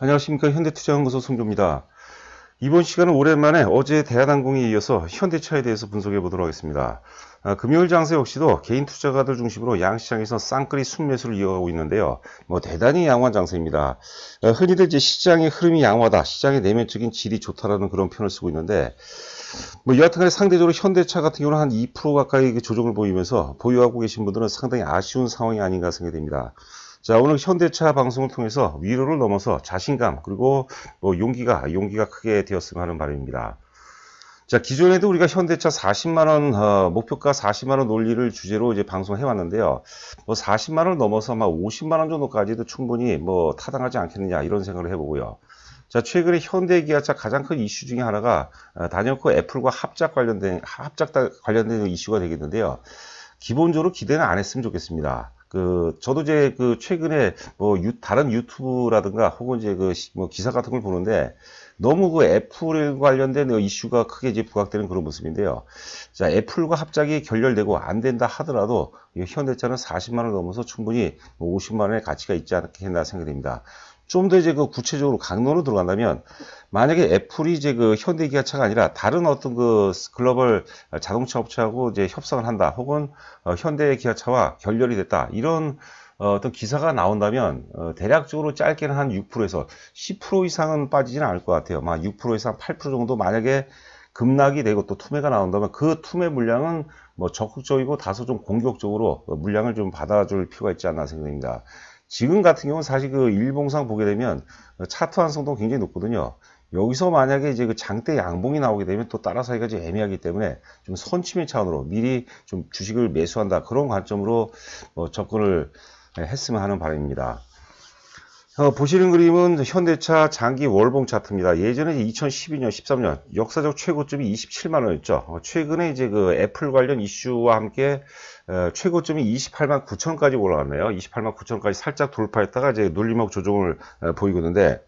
안녕하십니까. 현대투자연구소 송조입니다. 이번 시간은 오랜만에 어제 대한항공에 이어서 현대차에 대해서 분석해 보도록 하겠습니다. 금요일 장세 역시도 개인 투자가들 중심으로 양시장에서 쌍끌이 순매수를 이어가고 있는데요. 대단히 양호한 장세입니다. 흔히들 이제 시장의 흐름이 양호하다, 시장의 내면적인 질이 좋다라는 그런 표현을 쓰고 있는데, 여하튼간에 상대적으로 현대차 같은 경우는 한 2% 가까이 조정을 보이면서 보유하고 계신 분들은 상당히 아쉬운 상황이 아닌가 생각됩니다. 자, 오늘 현대차 방송을 통해서 위로를 넘어서 자신감, 그리고 용기가 크게 되었으면 하는 바람입니다. 자, 기존에도 우리가 현대차 40만원, 목표가 40만원 논리를 주제로 이제 방송해 왔는데요. 40만원을 넘어서 막 50만원 정도까지도 충분히 타당하지 않겠느냐, 이런 생각을 해보고요. 자, 최근에 현대기아차 가장 큰 이슈 중에 하나가 단연코 애플과 합작 관련된 이슈가 되겠는데요. 기본적으로 기대는 안 했으면 좋겠습니다. 저도 이제 최근에 다른 유튜브라든가 혹은 이제 기사 같은 걸 보는데 너무 애플 관련된 이슈가 크게 이제 부각되는 그런 모습인데요. 자, 애플과 합작이 결렬되고 안 된다 하더라도 현대차는 40만원을 넘어서 충분히 50만원의 가치가 있지 않겠나 생각이 됩니다. 좀 더 이제 구체적으로 강론으로 들어간다면, 만약에 애플이 이제 현대기아차가 아니라 다른 어떤 글로벌 자동차 업체하고 이제 협상을 한다, 혹은 현대기아차와 결렬이 됐다, 이런 어떤 기사가 나온다면 대략적으로 짧게는 한 6%에서 10% 이상은 빠지지는 않을 것 같아요. 6% 이상 8% 정도 만약에 급락이 되고 또 투매가 나온다면 그 투매 물량은 적극적이고 다소 좀 공격적으로 물량을 좀 받아줄 필요가 있지 않나 생각됩니다. 지금 같은 경우는 사실 일봉상 보게 되면 차트 완성도가 굉장히 높거든요. 여기서 만약에 이제 장대 양봉이 나오게 되면 또 따라서 하기가 좀 애매하기 때문에 좀 선취매 차원으로 미리 좀 주식을 매수한다, 그런 관점으로 접근을 했으면 하는 바람입니다. 보시는 그림은 현대차 장기 월봉 차트입니다. 예전에 2012년, 13년 역사적 최고점이 27만원이었죠. 최근에 이제 애플 관련 이슈와 함께 최고점이 28만 9천까지 올라갔네요. 28만 9천까지 살짝 돌파했다가 이제 눌림목 조정을 보이고 있는데,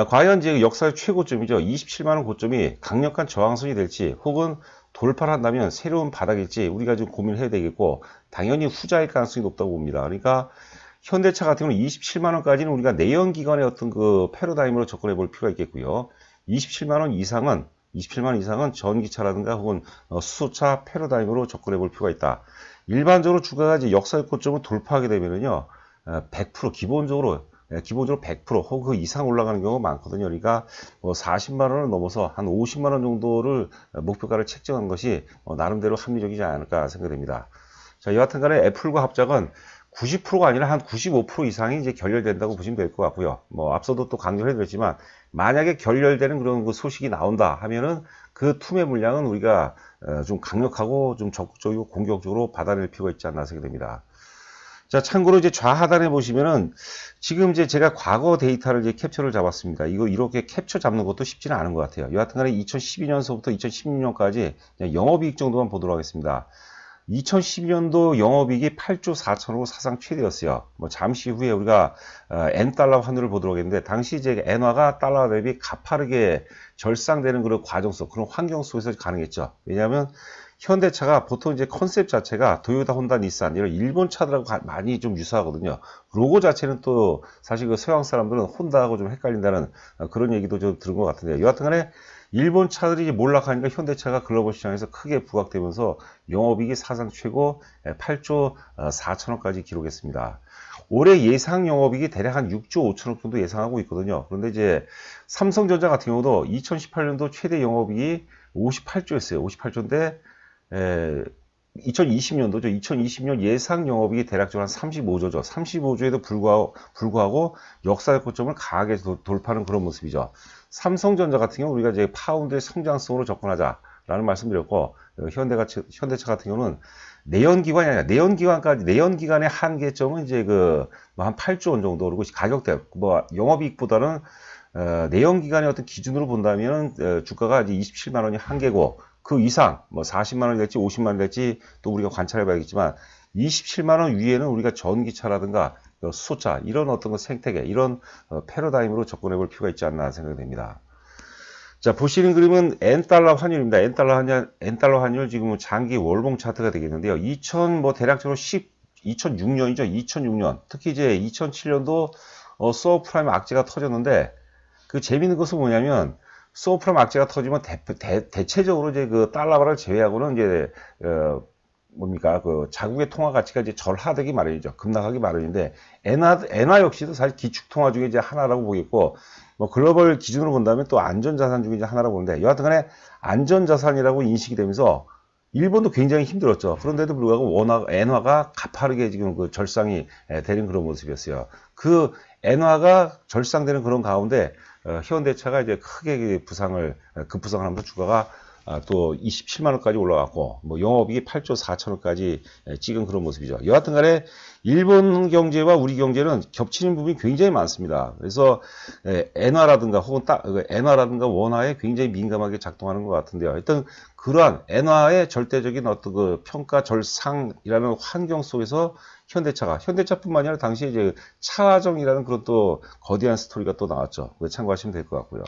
과연 이제 역사의 최고점이죠. 27만원 고점이 강력한 저항선이 될지, 혹은 돌파를 한다면 새로운 바닥일지 우리가 좀 고민을 해야 되겠고, 당연히 후자일 가능성이 높다고 봅니다. 그러니까 현대차 같은 경우는 27만원까지는 우리가 내연기관의 어떤 패러다임으로 접근해 볼 필요가 있겠고요. 27만원 이상은 전기차라든가 혹은 수소차 패러다임으로 접근해 볼 필요가 있다. 일반적으로 주가가 이제 역사의 고점을 돌파하게 되면은요, 100% 기본적으로 100% 혹은 그 이상 올라가는 경우가 많거든요. 그러니까 40만원을 넘어서 한 50만원 정도를 목표가를 책정한 것이 나름대로 합리적이지 않을까 생각됩니다. 자, 여하튼 간에 애플과 합작은 90%가 아니라 한 95% 이상이 이제 결렬된다고 보시면 될 것 같고요. 앞서도 또 강조를 해드렸지만, 만약에 결렬되는 그런 소식이 나온다 하면은 그 투매 물량은 우리가 좀 강력하고 좀 적극적이고 공격적으로 받아낼 필요가 있지 않나 생각됩니다. 자, 참고로 이제 좌하단에 보시면은 지금 이제 제가 과거 데이터를 이제 캡처를 잡았습니다. 이렇게 캡처 잡는 것도 쉽지는 않은 것 같아요. 여하튼간에 2012년서부터 2016년까지 영업이익 정도만 보도록 하겠습니다. 2012년도 영업이익이 8조 4천으로 사상 최대였어요. 잠시 후에 우리가 N달러 환율을 보도록 했는데, 당시 이제 엔화가 달러 대비 가파르게 절상되는 그런 과정 속, 그런 환경 속에서 가능했죠. 왜냐하면 현대차가 보통 이제 컨셉 자체가 도요타, 혼다, 닛산 이런 일본 차들하고 많이 좀 유사하거든요. 로고 자체는 또 사실 서양 사람들은 혼다하고 좀 헷갈린다는 그런 얘기도 좀 들은 것 같은데, 여하튼간에 일본 차들이 몰락하니까 현대차가 글로벌 시장에서 크게 부각되면서 영업이익이 사상 최고 8조 4천억까지 기록했습니다. 올해 예상 영업이익이 대략 한 6조 5천억 정도 예상하고 있거든요. 그런데 이제 삼성전자 같은 경우도 2018년도 최대 영업이익이 58조였어요. 58조인데 2020년도죠. 2020년 예상 영업이익이 대략적으로 한 35조죠. 35조에도 불구하고 역사의 고점을 강하게 돌파하는 그런 모습이죠. 삼성전자 같은 경우 우리가 이제 파운드의 성장성으로 접근하자라는 말씀드렸고, 현대차 같은 경우는 내연기관이 아니라 내연기관의 한계점은 이제 한 8조 원 정도, 그리고 가격대 영업이익보다는 내연기관의 어떤 기준으로 본다면 주가가 이제 27만원이 한계고, 그 이상 40만원이 될지 50만원이 될지 또 우리가 관찰해 봐야겠지만, 27만원 위에는 우리가 전기차라든가 수소차 이런 어떤 생태계, 이런 패러다임으로 접근해 볼 필요가 있지 않나 생각됩니다. 자, 보시는 그림은 N달러 환율입니다. N달러 환율 지금 장기 월봉 차트가 되겠는데요. 대략적으로 2006년이죠. 2006년. 특히 이제 2007년도 서브프라임 악재가 터졌는데 그 재밌는 것은 뭐냐면 서브프라임 악재가 터지면 대체적으로 이제 그 달러바를 제외하고는 이제 뭡니까 그 자국의 통화 가치가 이제 절하되기 마련이죠. 급락하기 마련인데 엔화 역시도 사실 기축 통화 중에 이제 하나라고 보겠고 뭐 글로벌 기준으로 본다면 또 안전자산 중에 이제 하나라고 보는데 여하튼간에 안전자산이라고 인식이 되면서 일본도 굉장히 힘들었죠. 그런데도 불구하고 워낙 엔화가 가파르게 지금 그 절상이 되는 그런 모습이었어요. 그 엔화가 절상되는 그런 가운데 현대차가 이제 크게 급부상을 하면서 주가가 또 27만 원까지 올라갔고 뭐 영업이익이 8조 4천원까지 찍은 그런 모습이죠. 여하튼 간에 일본 경제와 우리 경제는 겹치는 부분이 굉장히 많습니다. 그래서 엔화라든가 혹은 엔화라든가 원화에 굉장히 민감하게 작동하는 것 같은데요. 하여튼 그러한 엔화의 절대적인 어떤 그 평가 절상이라는 환경 속에서 현대차뿐만 아니라 당시에 이제 차화정이라는 그런 또 거대한 스토리가 또 나왔죠. 참고하시면 될 것 같고요.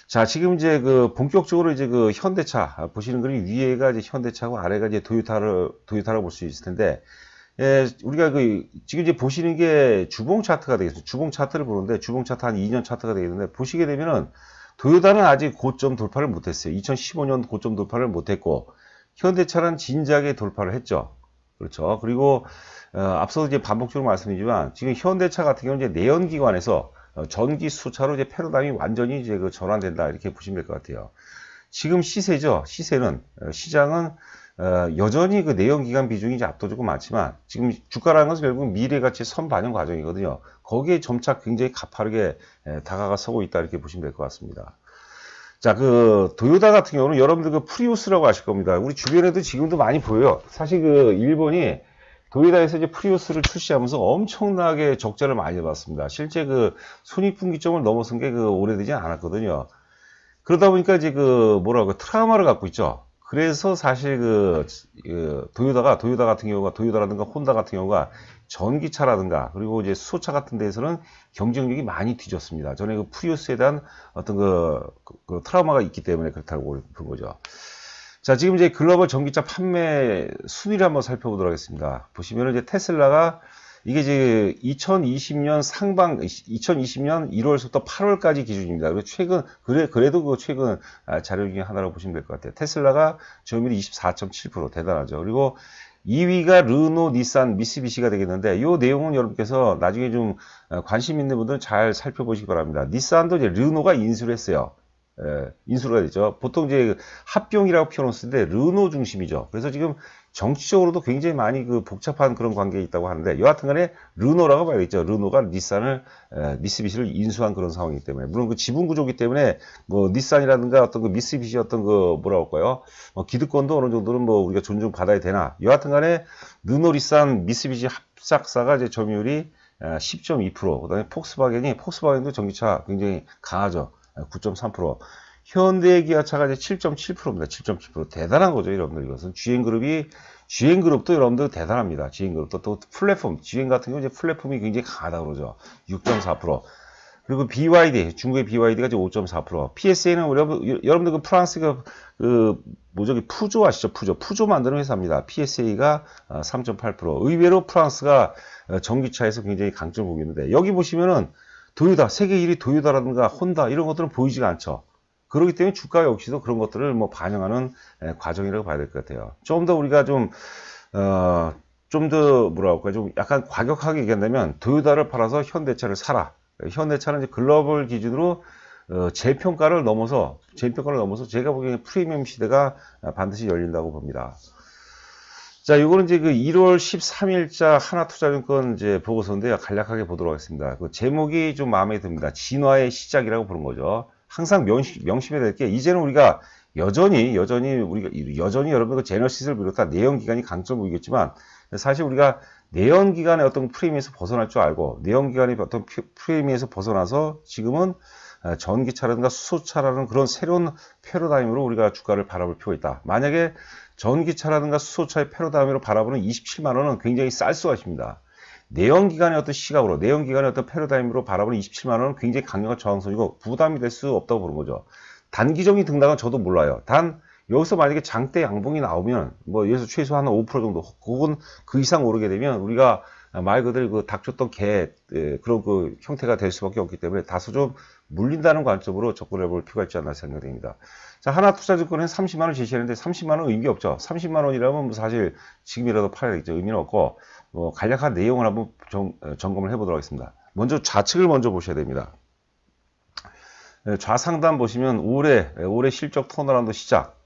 자, 지금 이제 그 본격적으로 이제 그 현대차 보시는 그림 위에가 이제 현대차고 아래가 이제 도요타를 볼 수 있을 텐데, 우리가 지금 이제 보시는 게 주봉 차트가 되겠습니다. 주봉 차트를 보는데 주봉 차트 한 2년 차트가 되겠는데 보시게 되면은 도요타는 아직 고점 돌파를 못했어요. 2015년 고점 돌파를 못했고 현대차는 진작에 돌파를 했죠. 그렇죠. 그리고 앞서 이제 반복적으로 말씀드리지만 지금 현대차 같은 경우는 이제 내연기관에서 전기 수차로 이제 패러다임이 완전히 이제 그 전환된다 이렇게 보시면 될 것 같아요. 지금 시세죠. 시장은 여전히 그 내연기관 비중이 이제 압도적으로 많지만 지금 주가라는 것은 결국 미래 가치 선반영 과정이거든요. 거기에 점차 굉장히 가파르게 다가가 서고 있다 이렇게 보시면 될 것 같습니다. 자, 그 도요타 같은 경우는 여러분들 그 프리우스라고 아실 겁니다. 우리 주변에도 지금도 많이 보여요. 사실 그 일본이 도요타에서 이제 프리우스를 출시하면서 엄청나게 적자를 많이 봤습니다. 실제 그 손익분기점을 넘어선 게 그 오래되지 않았거든요. 그러다 보니까 이제 그 트라우마를 갖고 있죠. 그래서 사실 도요타 같은 경우가 도요타라든가 혼다 같은 경우가 전기차라든가 그리고 이제 수소차 같은 데에서는 경쟁력이 많이 뒤졌습니다. 전에 그 프리우스에 대한 어떤 그 트라우마가 있기 때문에 그렇다고 본 거죠. 자, 지금 이제 글로벌 전기차 판매 순위를 한번 살펴보도록 하겠습니다. 보시면은 이제 테슬라가 이게 이제 2020년 1월부터 8월까지 기준입니다. 그래도 그 최근 자료 중에 하나라고 보시면 될 것 같아요. 테슬라가 점유율이 24.7% 대단하죠. 그리고 2위가 르노, 닛산, 미쓰비시가 되겠는데 이 내용은 여러분께서 나중에 좀 관심 있는 분들은 잘 살펴보시기 바랍니다. 닛산도 이제 르노가 인수를 했어요. 인수가 되죠. 보통 이제 합병이라고 표현했을 때 르노 중심이죠. 그래서 지금 정치적으로도 굉장히 많이 그 복잡한 그런 관계에 있다고 하는데 여하튼 간에 르노라고 봐야겠죠. 르노가 닛산을 미쓰비시를 인수한 그런 상황이기 때문에 물론 그 지분 구조이기 때문에 뭐 닛산이라든가 어떤 그 미쓰비시 어떤 그 뭐라고 할까요? 기득권도 어느 정도는 뭐 우리가 존중받아야 되나. 여하튼 간에 르노, 닛산, 미쓰비시 합작사가 이제 점유율이 10.2%. 그다음에 폭스바겐도 전기차 굉장히 강하죠. 9.3%. 현대 기아차가 이제 7.7%입니다. 7.7%. 대단한 거죠, 여러분들. 이것은 GM그룹도 여러분들 대단합니다. GM그룹도 또 플랫폼, GM 같은 경우 이제 플랫폼이 굉장히 강하다 그러죠. 6.4%. 그리고 BYD, 중국의 BYD가 이제 5.4%. PSA는 여러분들 그 프랑스 푸조 아시죠? 푸조 만드는 회사입니다. PSA가 3.8%. 의외로 프랑스가 전기차에서 굉장히 강점을 보이고 있는데 여기 보시면은 도요타, 세계 1위 도요타라든가 혼다 이런 것들은 보이지가 않죠. 그렇기 때문에 주가 역시도 그런 것들을 뭐 반영하는 과정이라고 봐야 될 것 같아요. 좀 더 우리가 좀 더 뭐라고 할까요? 좀 약간 과격하게 얘기한다면 도요타를 팔아서 현대차를 사라. 현대차는 이제 글로벌 기준으로 재평가를 넘어서 제가 보기에는 프리미엄 시대가 반드시 열린다고 봅니다. 자, 요거는 이제 그 1월 13일자 하나투자증권 이제 보고서인데요. 간략하게 보도록 하겠습니다. 그 제목이 좀 마음에 듭니다. 진화의 시작이라고 부른 거죠. 항상 명심해야 될 게, 이제는 우리가 여전히 여러분 그 제너시스를 비롯한 내연기관이 강점을 보이겠지만, 사실 우리가 내연기관의 어떤 프레임에서 벗어날 줄 알고, 내연기관의 어떤 프레임에서 벗어나서 지금은 전기차라든가 수소차라는 그런 새로운 패러다임으로 우리가 주가를 바라볼 필요가 있다. 만약에 전기차라든가 수소차의 패러다임으로 바라보는 27만 원은 굉장히 쌀 수가 있습니다. 내연기관의 어떤 시각으로, 내연기관의 어떤 패러다임으로 바라보는 27만 원은 굉장히 강력한 저항선이고 부담이 될 수 없다고 보는 거죠. 단기적인 등락은 저도 몰라요. 단 여기서 만약에 장대 양봉이 나오면 뭐 여기서 최소한 5% 정도 혹은 그 이상 오르게 되면 우리가 말 그대로 그 닥쳤던 개 그런 그 형태가 될 수밖에 없기 때문에 다소 좀 물린다는 관점으로 접근해 볼 필요가 있지 않나 생각됩니다. 자, 하나투자증권은 30만 원 제시하는데 30만 원 의미 없죠. 30만 원이라면 뭐 사실 지금이라도 팔아야겠죠. 의미는 없고 뭐 간략한 내용을 한번 점검을 해보도록 하겠습니다. 먼저 좌측을 먼저 보셔야 됩니다. 좌상단 보시면 올해 실적 턴어라운드 시작.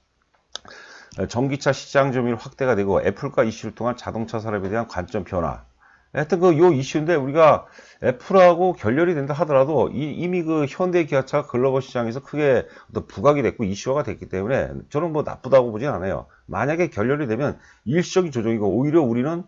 전기차 시장 점유율 확대가 되고 애플과 이슈를 통한 자동차 산업에 대한 관점 변화. 하여튼 요 이슈인데 우리가 애플하고 결렬이 된다 하더라도 이미 그 현대 기아차가 글로벌 시장에서 크게 어떤 부각이 됐고 이슈화가 됐기 때문에 저는 뭐 나쁘다고 보진 않아요. 만약에 결렬이 되면 일시적인 조정이고 오히려 우리는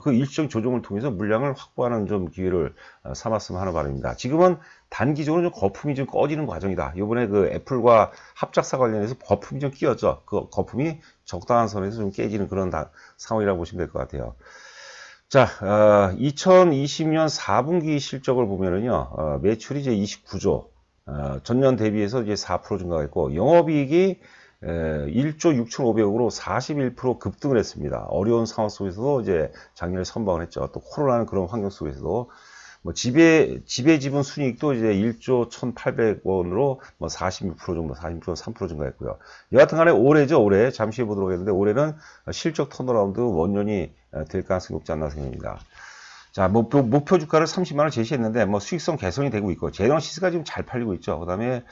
그 일시적인 조정을 통해서 물량을 확보하는 좀 기회를 삼았으면 하는 바람입니다. 지금은 단기적으로 좀 거품이 좀 꺼지는 과정이다. 이번에 그 애플과 합작사 관련해서 거품이 좀 끼었죠. 그 거품이 적당한 선에서 좀 깨지는 그런 상황이라고 보시면 될 것 같아요. 자, 2020년 4분기 실적을 보면은요, 매출이 이제 29조, 전년 대비해서 이제 4% 증가했고, 영업이익이 1조 6,500억으로 41% 급등을 했습니다. 어려운 상황 속에서도 이제 작년에 선방을 했죠. 또 코로나는 그런 환경 속에서도 뭐 지배지분 순이익도 이제 1조 1,800원으로 뭐 46% 정도, 3% 증가했고요. 여하튼 간에 올해죠, 올해. 잠시 해보도록 했는데, 올해는 실적 턴어라운드 원년이 될 가능성이 높지 않나 생각합니다. 자, 목표 주가를 30만원 제시했는데, 뭐 수익성 개선이 되고 있고, 제너시스가 지금 잘 팔리고 있죠. 그 다음에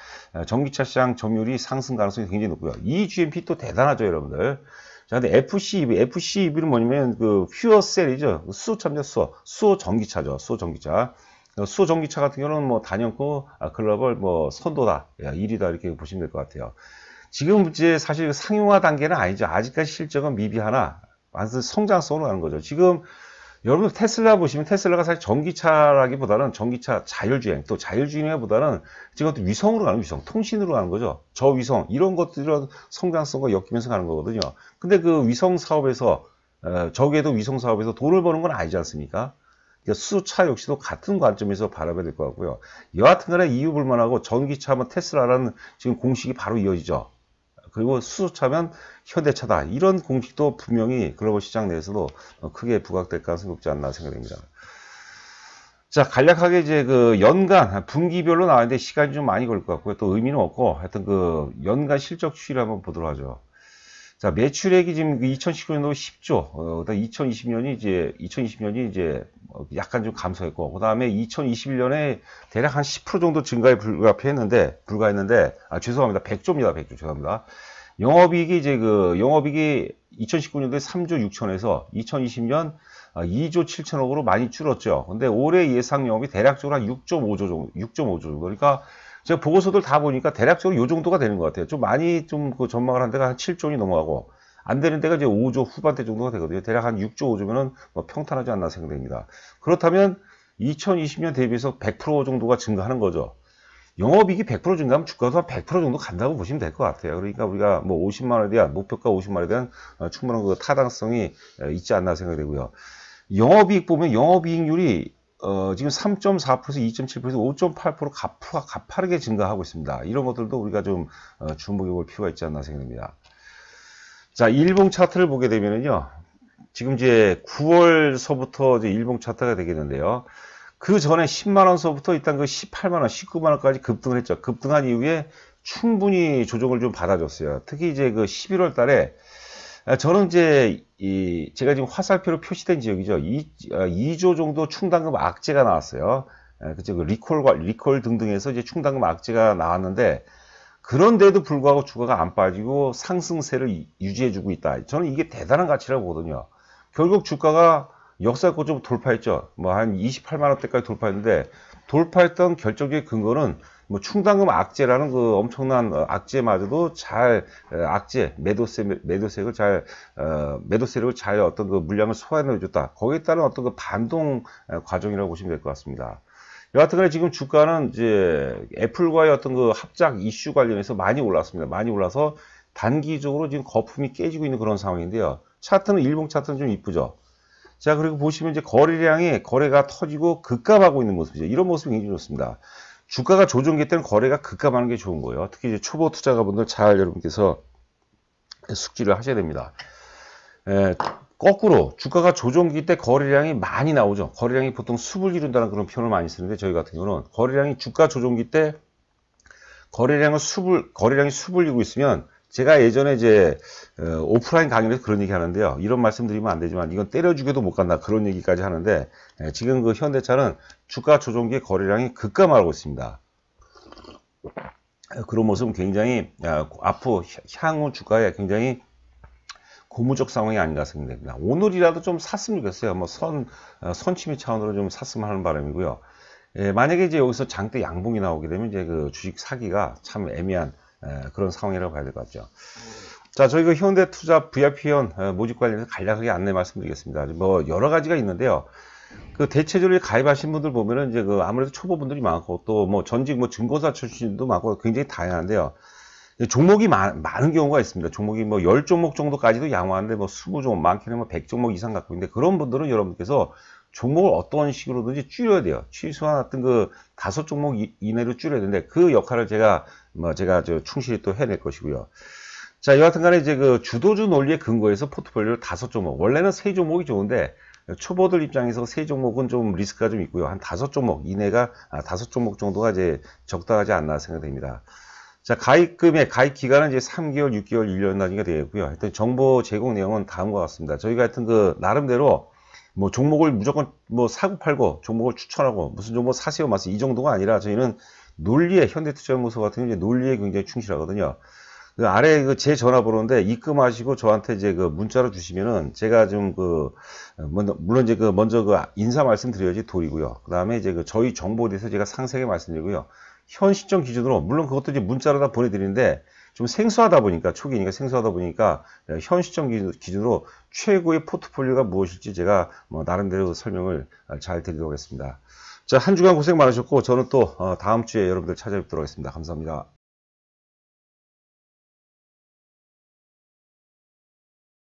전기차 시장 점유율이 상승 가능성이 굉장히 높고요. 이 GMP 또 대단하죠, 여러분들. 자, 근데 FCEV는 뭐냐면, 그, 퓨어셀이죠. 수소차입니다, 수소 전기차죠. 수소 전기차. 수소 전기차 같은 경우는 뭐, 단연코, 글로벌, 뭐, 선도다. 1위다. 이렇게 보시면 될 것 같아요. 지금 이제 사실 상용화 단계는 아니죠. 아직까지 실적은 미비하나, 완전 성장성으로 가는 거죠. 지금, 여러분들 테슬라 보시면 테슬라가 사실 전기차라기보다는 전기차 자율주행, 또 자율주행보다는 지금 위성으로 가는 위성, 통신으로 가는 거죠. 저위성, 이런 것들은 성장성과 엮이면서 가는 거거든요. 근데 그 위성 사업에서, 저기에도 위성 사업에서 돈을 버는 건 아니지 않습니까? 그러니까 수소차 역시도 같은 관점에서 바라봐야 될 것 같고요. 여하튼 간에 이유 불만하고 전기차면 테슬라라는 지금 공식이 바로 이어지죠. 그리고 수소차면 현대차다. 이런 공식도 분명히 글로벌 시장 내에서도 크게 부각될 가능성이 높지 않나 생각됩니다. 자, 간략하게 이제 그 연간, 분기별로 나왔는데 시간이 좀 많이 걸릴 것 같고요. 또 의미는 없고, 하여튼 그 연간 실적 추이를 한번 보도록 하죠. 자, 매출액이 지금 2019년도 10조, 2020년이 이제 약간 좀 감소했고, 그 다음에 2021년에 대략 한 10% 정도 증가에 불과했는데, 죄송합니다. 100조입니다. 100조. 죄송합니다. 영업이익이 2019년도에 3조 6천에서 2020년 2조 7천억으로 많이 줄었죠. 근데 올해 예상 영업이 대략적으로 한 6.5조 정도. 그러니까 제가 보고서들 다 보니까 대략적으로 이 정도가 되는 것 같아요. 좀 많이 그 전망을 한 데가 한 7조 원이 넘어가고, 안 되는 데가 이제 5조 후반대 정도가 되거든요. 대략 한 6조, 5조면은 뭐 평탄하지 않나 생각됩니다. 그렇다면 2020년 대비해서 100% 정도가 증가하는 거죠. 영업이익이 100% 증가하면 주가도 한 100% 정도 간다고 보시면 될 것 같아요. 그러니까 우리가 뭐 50만 원에 대한, 목표가 50만 원에 대한 충분한 그 타당성이 있지 않나 생각되고요. 영업이익 보면 영업이익률이 지금 3.4%에서 2.7%에서 5.8% 가파르게 증가하고 있습니다. 이런 것들도 우리가 좀 주목해 볼 필요가 있지 않나 생각됩니다. 자, 일봉 차트를 보게 되면은요. 지금 이제 9월서부터 이제 일봉 차트가 되겠는데요. 그 전에 10만원서부터 일단 그 18만원, 19만원까지 급등을 했죠. 급등한 이후에 충분히 조정을 좀 받아줬어요. 특히 이제 그 11월 달에 저는 이제 제가 지금 화살표로 표시된 지역이죠. 2조 정도 충당금 악재가 나왔어요. 그죠? 그 리콜 등등해서 이제 충당금 악재가 나왔는데, 그런데도 불구하고 주가가 안 빠지고 상승세를 유지해주고 있다. 저는 이게 대단한 가치라고 보거든요. 결국 주가가 역사고점 좀 돌파했죠. 뭐 한 28만원대까지 돌파했는데, 돌파했던 결정적인 근거는 뭐 충당금 악재라는 그 엄청난 악재마저도 잘 매도세력을 잘 어떤 그 물량을 소화해내줬다. 거기에 따른 어떤 그 반동 과정이라고 보시면 될 것 같습니다. 여하튼간에 지금 주가는 이제 애플과의 어떤 그 합작 이슈 관련해서 많이 올랐습니다. 많이 올라서 단기적으로 지금 거품이 깨지고 있는 그런 상황인데요. 차트는 일봉 차트는 좀 이쁘죠. 자, 그리고 보시면 이제 거래가 터지고 급감하고 있는 모습이죠. 이런 모습이 굉장히 좋습니다. 주가가 조정기 때는 거래가 급감하는 게 좋은 거예요. 특히 이제 초보 투자가분들 잘 여러분께서 숙지를 하셔야 됩니다. 거꾸로 주가가 조정기 때 거래량이 많이 나오죠. 거래량이 보통 숲을 이룬다는 그런 표현을 많이 쓰는데 저희 같은 경우는 거래량이 주가 조정기 때 거래량이 숲을 이루고 있으면 제가 예전에 이제 오프라인 강의에서 그런 얘기 하는데요. 이런 말씀 드리면 안 되지만 이건 때려 죽여도 못 간다 그런 얘기까지 하는데 지금 그 현대차는 주가 조정기의 거래량이 급감하고 있습니다. 그런 모습은 굉장히 앞으로 향후 주가에 굉장히 고무적 상황이 아닌가 생각됩니다. 오늘이라도 좀 샀으면 좋겠어요. 뭐 선침입 차원으로 좀 샀으면 하는 바람이고요. 만약에 이제 여기서 장대 양봉이 나오게 되면 이제 그 주식 사기가 참 애매한 그런 상황이라고 봐야 될 것 같죠. 자, 저희 그 현대투자 VIP원 모집 관련해서 간략하게 안내 말씀드리겠습니다. 뭐 여러 가지가 있는데요. 그 대체적으로 가입하신 분들 보면은 이제 그 아무래도 초보분들이 많고 또 뭐 전직 뭐 증권사 출신도 많고 굉장히 다양한데요. 종목이 많은 경우가 있습니다. 종목이 뭐 10종목 정도까지도 양호한데 뭐 20종목, 많게는 뭐 100종목 이상 갖고 있는데 그런 분들은 여러분께서 종목을 어떤 식으로든지 줄여야 돼요. 최소한 어떤 그 5종목 이내로 줄여야 되는데 그 역할을 제가 충실히 또 해낼 것이고요. 자, 여하튼 간에 이제 그 주도주 논리에 근거해서 포트폴리오를 5종목, 원래는 3종목이 좋은데 초보들 입장에서 3종목은 좀 리스크가 좀 있고요. 한 5종목 이내가 5종목 정도가 이제 적당하지 않나 생각됩니다. 자, 가입 기간은 이제 3개월, 6개월, 1년 단위가 되겠고요. 하여튼 정보 제공 내용은 다음과 같습니다. 저희가 하여튼 그 나름대로 뭐 종목을 무조건 뭐 사고 팔고 종목을 추천하고 무슨 종목 사세요 마세요 이 정도가 아니라 저희는 논리에 현대투자연구소 같은 경우 이제 논리에 굉장히 충실하거든요. 그 아래 그 제 전화번호인데 입금하시고 저한테 이제 그 문자로 주시면은 제가 좀 물론 이제 먼저 인사 말씀드려야지 도리고요. 그 다음에 이제 저희 정보에 대해서 제가 상세하게 말씀드리고요. 현 시점 기준으로 물론 그것도 이제 문자로 다 보내드리는데 좀 생소하다 보니까 초기니까 생소하다 보니까 현 시점 기준으로 최고의 포트폴리오가 무엇일지 제가 뭐 나름대로 설명을 잘 드리도록 하겠습니다. 자, 한 주간 고생 많으셨고 저는 또 다음 주에 여러분들 찾아뵙도록 하겠습니다. 감사합니다.